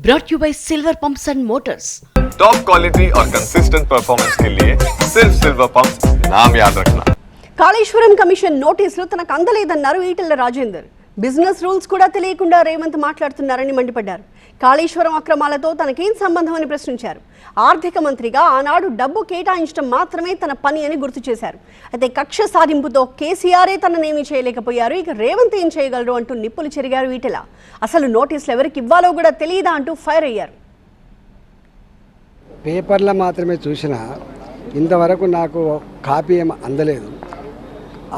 brought you by Silver Pumps and Motors. Top quality और consistent performance के लिए सिर्फ सिल्वर पंप्स नाम याद रखना. కాళేశ్వరం కమిషన్ నోటీసులు తనకు అందలేదన్నారు ఈటెల రాజేందర్. బిజినెస్ రూల్స్ కూడా తెలియకుండా రేవంత్ మాట్లాడుతున్నారని మండిపడ్డారు. కాళేశ్వరం అక్రమాలతో తనకేం సంబంధం అని ప్రశ్నించారు. ఆర్థిక మంత్రిగా ఆనాడు డబ్బు కేటాయించడం మాత్రమే తన పని అని గుర్తు చేశారు. అయితే కక్ష సాధింపుతో కేసీఆరే తననేమీ చేయలేకపోయారు, ఇక రేవంత్ ఏం చేయగలరు అంటూ నిప్పులు చెరిగారు ఈటెల. అసలు నోటీసులు ఎవరికి ఇవ్వాలో కూడా తెలియదా అంటూ ఫైర్ అయ్యారు. పేపర్లో మాత్రమే చూసినా ఇంతవరకు నాకు కాపీ ఏం అందలేదు.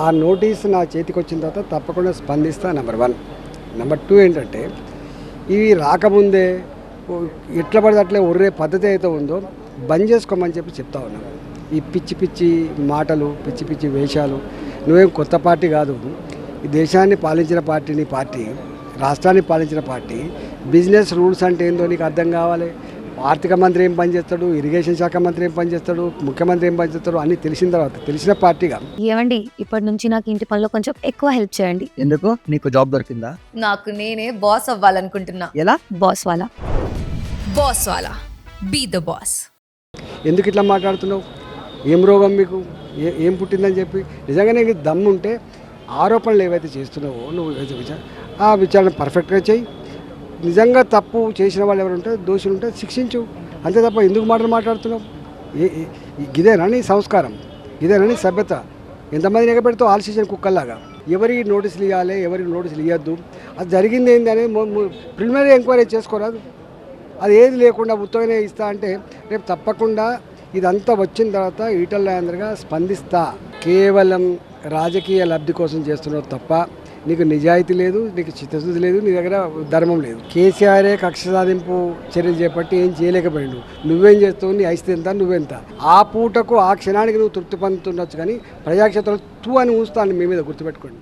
ఆ నోటీసు నా చేతికి వచ్చిన తర్వాత తప్పకుండా స్పందిస్తా. నెంబర్ 1. నెంబర్ 2 ఏంటంటే ఇవి రాకముందే ఎట్లా పడితే అట్లే ఒర్రే పద్ధతి అయితే ఉందో బంద్ చేసుకోమని చెప్తా ఉన్నాను. ఈ పిచ్చి పిచ్చి మాటలు, పిచ్చి పిచ్చి వేషాలు. నువ్వేం కొత్త పార్టీ కాదు, ఈ దేశాన్ని పాలించిన పార్టీ నీ పార్టీ, రాష్ట్రాన్ని పాలించిన పార్టీ. బిజినెస్ రూల్స్ అంటే ఏందో నీకు అర్థం కావాలి. ఆర్థిక మంత్రి ఏం పనిచేస్తాడు, ఇరిగేషన్ శాఖ మంత్రి ఏం పనిచేస్తాడు, ముఖ్యమంత్రి ఏం పనిచేస్తాడు అన్నీ తెలిసిన తర్వాత తెలిసిన పార్టీగా ఏమండి ఇప్పటి నుంచి నాకు ఇంటి పనిలో కొంచెం ఎక్కువ హెల్ప్ చేయండి. ఎందుకు నీకు జాబ్ దొరికిందా? నాకు నేనే బాస్ అవ్వాలనుకుంటున్నా. ఎలా? బాస్ వాలా బీ ద బాస్. ఎందుకు ఇట్లా మాట్లాడుతున్నావు? ఏం రోగం మీకు? ఏం పుట్టిందని చెప్పి నిజంగానే నీకు దమ్ముంటే ఆరోపణలు ఏవైతే చేస్తున్నావో నువ్వు ఆ విచారణ పర్ఫెక్ట్గా చేయి. నిజంగా తప్పు చేసిన వాళ్ళు ఎవరు ఉంటే దోషులు ఉంటే శిక్షించు, అంతే తప్ప ఎందుకు మాట్లాడుతున్నావు? ఇదేనా నీ సంస్కారం? ఇదేనా నీ సభ్యత? ఎంతమంది ఎగబెడుతూ ఆలోచించిన కుక్కల్లాగా ఎవరికి నోటీసులు ఇవ్వాలి, ఎవరికి నోటీసులు ఇవ్వద్దు, అది జరిగింది ఏంది అనేది ప్రిలిమినరీ ఎంక్వైరీ చేసుకోరాదు. అది ఏది లేకుండా ఉత్తగానే ఇస్తా అంటే రేపు తప్పకుండా ఇదంతా వచ్చిన తర్వాత ఈటెల రాజేందర్గా స్పందిస్తా. కేవలం రాజకీయ లబ్ధి కోసం చేస్తున్నావు తప్ప నీకు నిజాయితీ లేదు, నీకు చిత్తశుద్ధి లేదు, నీ దగ్గర ధర్మం లేదు. కేసీఆరే కక్ష సాధింపు చర్యలు చేపట్టి ఏం చేయలేకపోయాడు. నువ్వేం చేస్తావు? నీ ఐస్తే ఎంత, నువ్వెంత? ఆ పూటకు ఆ క్షణానికి నువ్వు తృప్తి పొందుతుండొచ్చు, కానీ ప్రజాక్షేత్రంలో తూ అని ఊస్తాను మీ మీద గుర్తుపెట్టుకోండి.